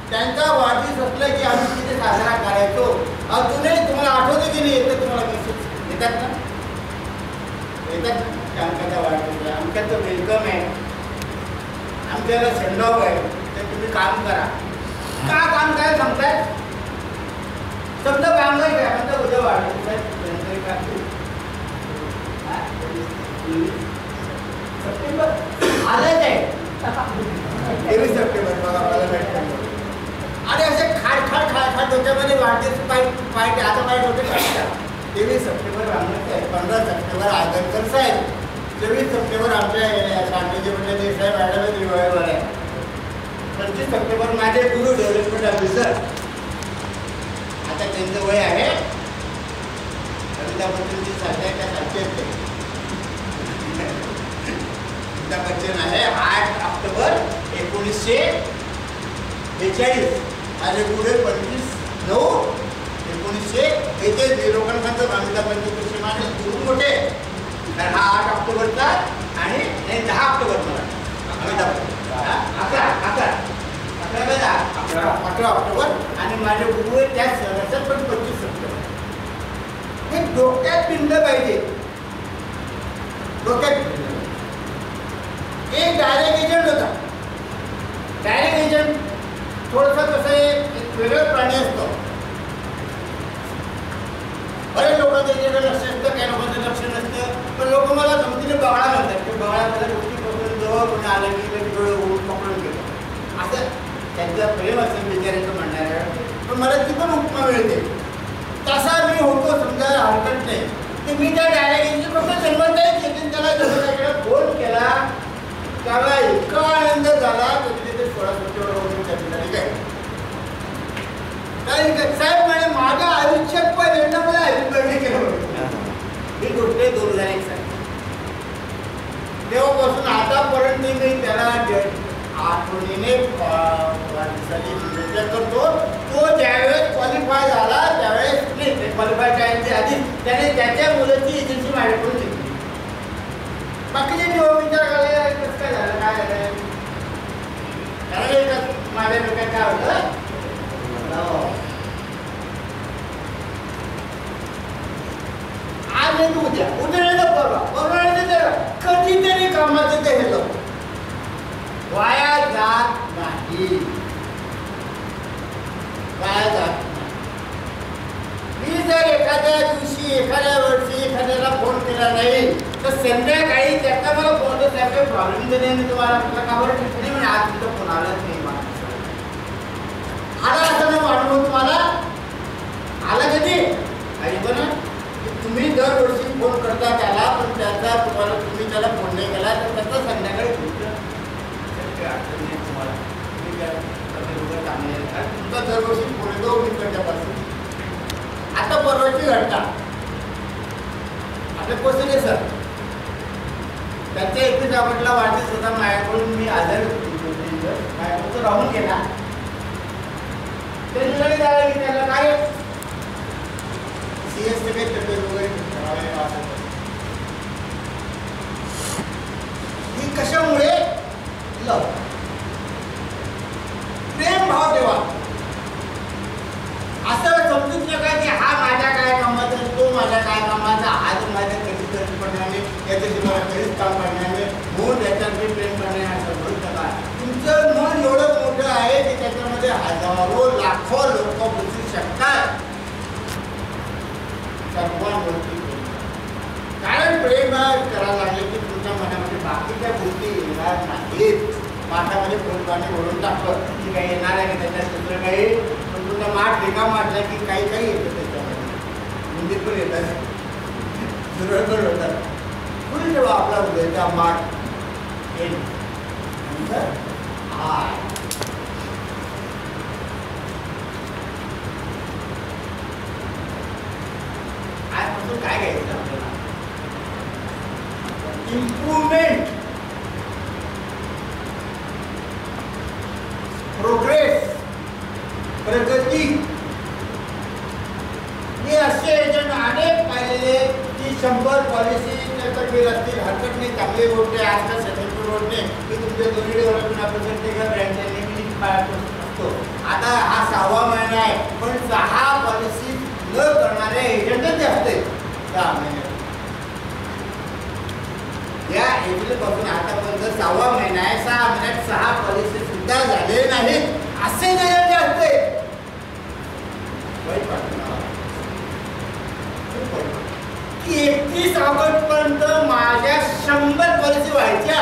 त्यांचा वाढदिवस असला की आम्ही तिथे साजरा करायचो. अजूनही तुम्हाला आठवते की नाही येतं तुम्हाला मेसेज येतात ना, येतात ना, अंकाचा वाढदिवस आहे, अंकाचं वेलकम आहे, आमच्याला सेंडॉफ आहे, तर तुम्ही काम करा. का काम काय सांगताय? समजा बांगला घ्या म्हणता उद्या वाढदिवस आहे, सप्टेंबर आलंच आहे, 23 सप्टेंबर बघा मला भेटतो. आणि असे खाड डोक्यामध्ये वाढदिवस पाहिजे आता माहीत होते का? 23 सप्टेंबर बांगलाच आहे, 15 सप्टेंबर आगरकर साहेब, 24 सप्टेंबर आमच्या शांतीजी म्हणजे देसाई मॅडम दिवाळीवर आहे, 25 सप्टेंबर माझे गुरु डेव्हलपमेंट ऑफिसर, आता त्यांचं वय आहे अमिताभ बच्चनची साध्या त्या सारखे असते. अमिताभ बच्चन आहे 8 ऑक्टोबर 1942, माझे गुरु 25/9/1941. लोकांचं अमिताभ बच्चन माझे गुरु मोठे, तर हा 8 ऑक्टोबरचा आणि 10 ऑक्टोबर मला अमिताभ बच्चन 11 ऑक्टोबर आणि माझे गुरु आहे त्या सणाचं पण 25 सप्टेंबर. हे डोक्यात पिंड पाहिजे, डोक्यात. एक डायरेक्ट एजंट होता. डायरेक्ट एजंट थोडंसं कसं एक वेगळं प्राणी असतो. बरेच लोक त्याच्याकडे लक्ष असतं, काही लोकांचं लक्ष नसतं, पण लोक मला गमतीने बगाळा म्हणतात की बगाळ्यामध्ये गोष्टी पकडून जवळ कोणी आलं की पकडून गेलो असं त्यांचं प्रेम असेल बिचाऱ्याचं म्हणणार आहे. पण मला ती पण उपमा मिळते, तसा मी होतो समजा हरकत नाही. ते मी त्या डायरेक्ट फक्त जन्मताच येते, त्याला जन्मताकडे फोन केला त्याला इतका आनंद झाला तर तिथे 16 सप्टेंबर काय साहेब म्हणे माझ्या आयुष्यात पहिल्यांदा मला हॅपी बर्थडे केलं ही गोष्ट 2001 साली. तेव्हापासून आतापर्यंत मी त्याला आठवणीने वाढदिवसाची करतो. तो ज्यावेळेस क्वालिफाय झाला त्यावेळेस क्वालिफाय करायच्या आधी त्याने त्याच्या मुलाची एजन्सी माझ्याकडून घेतली. बाकीचे विचार करायला कसं काय झालं, काय झालं, कारण माझ्या डोक्यात काय होतं, आज नाही उद्या परवा कधीतरी कामाचं ते हेलो वाया जात नाही, वाया जात नाही. मी जर एखाद्या दिवशी एखाद्या वर्षी एखाद्याला फोन केला नाही तर संध्याकाळी त्याचा मला फोन त्याचे प्रॉब्लेम देणे मी तुम्हाला म्हटलं का बरं ठीक नाही म्हणजे आज तुमचा फोन आलाच नाही आला असं ना वाटलं तुम्हाला आला कधी आणि पण तुम्ही दरवर्षी फोन करता त्याला पण त्याचा तुम्हाला तुम्ही त्याला फोन नाही केला तर त्याचा संध्याकाळी अडचण नाही तुम्हाला चांगले तुमचा दरवर्षी फोन येतो मित्राच्यापासून. आता परवाची घटना आपल्या पोचले सर त्यांच्या 21 ऑगस्टला वाढदिवस होता. माझ्याकडून मी आजारी माझ्याकडून राहून गेला. त्यांनी झालं की त्याला काय सीएस काही तब्येत वगैरे ही कशामुळे लव प्रेम भाव ठेवा. असं समजूच नका की हा माझ्या काय कामाचा तो माझ्या काय कामाचा आज माझ्या कधी कधी पडणार नाही याच्याशी मला कधीच काम करणार नाही म्हणून त्याच्यावरती प्रेम करणे असं म्हणू नका. तुमचं मन एवढं मोठं आहे की त्याच्यामध्ये हजारो लाखो लोक बसू शकतात सर्वांवरती. कारण प्रेम करायला लागले की तुमच्या मनामध्ये बाकीच्या गोष्टी येणार नाहीत. माठामध्ये प्रेमाने भरून टाकलं की काही येणार आहे का त्याच्यात दुसरं काही पण तुमचा माठ रेखा मारला की काही येतं त्याच्यामध्ये मंदिर पण येतात दुर्ळ पण होतात. पुढे जेव्हा आपला उद्याचा माठ येईल नंतर आजपासून काय घ्यायचं आपल्याला इम्प्रूव्हमेंट प्रोग्रेस प्रगती. मी असे एजंट अनेक पाहिलेले की 100 पॉलिसी बिल असतील हरकत नाही चांगले गोष्टी आजकाल सेटलमेंट रोडने की तुमच्या दोन्ही डेव्हलपमेंट ऑफिसर ते ब्रँचने असतो आता हा 6वा महिना आहे, पण 6 पॉलिसी न करणारे एजंटच जास्त आहेत 6 महिन्यात. या एप्रिल पासून आतापर्यंत 6वा महिना आहे, 6 महिन्यात 6 पॉलिसी सुद्धा झाले नाहीत असे एजंट जास्त आहेत. की 31 ऑगस्ट पर्यंत माझ्या 100 पॉलिसी व्हायच्या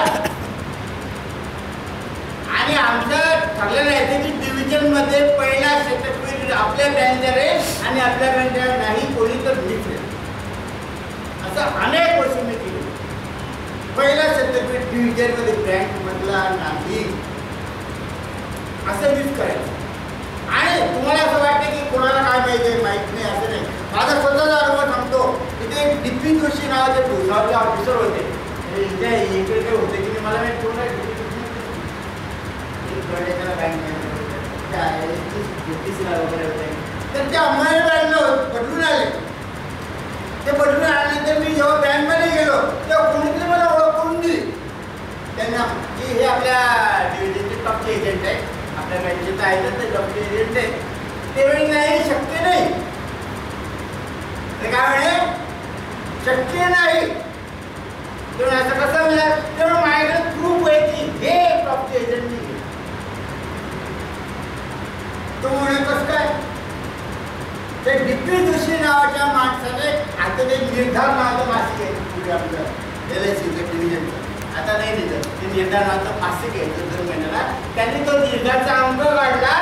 आणि आमच्या ठरलेलं आहे की डिव्हिजन मध्ये पहिला क्षेत्रफळ आपल्या बँकचा रेट आणि आपल्या बँकचा नाही कोणी तर मिक्स रेट असं अनेक वर्ष मी केली. पहिला क्षेत्रफळ डिव्हिजन मध्ये बँक मधला नाही असं मिक्स करायचं. आणि तुम्हाला असं वाटतं की कोणाला काय माहिती माहित नाही असं नाही. माझा स्वतःचा अनुभव सांगतो. तिथे एक डी.पी. जोशी नावाचे भुसावळचे ऑफिसर होते. इथे इकडे होते की मला माहिती पूर्ण वगैरे होते. तर ते अंबानी बँकला बदलून आले. ते बदलून आल्यानंतर मी जेव्हा बँकमध्ये गेलो तेव्हा कोणीतरी मला ओळख करून दिली त्यांना की हे आपल्या डिव्हिजनचे टॉपचे एजंट आहेत. आपल्या बँकेत आहे तर ते टॉपचे एजंट आहेत. त्यावेळी नाही शक्य नाही. काय म्हणे शक्य नाही. तेव्हा असं कसं मिळालं तेव्हा माझ्याकडे प्रूफ आहे की हे टॉपचे एजंट नाही. तो म्हणे कसं काय ते डी.पी. जोशी नावाच्या माणसाने आता ते निर्धार नावाचं मासिक आहे पुढे आपलं LICचं डिव्हिजनचं आता नाही दिलं. ते निर्धार नावाचं मासिक आहे दर महिन्याला. त्यांनी तो निर्धारचा अंक काढला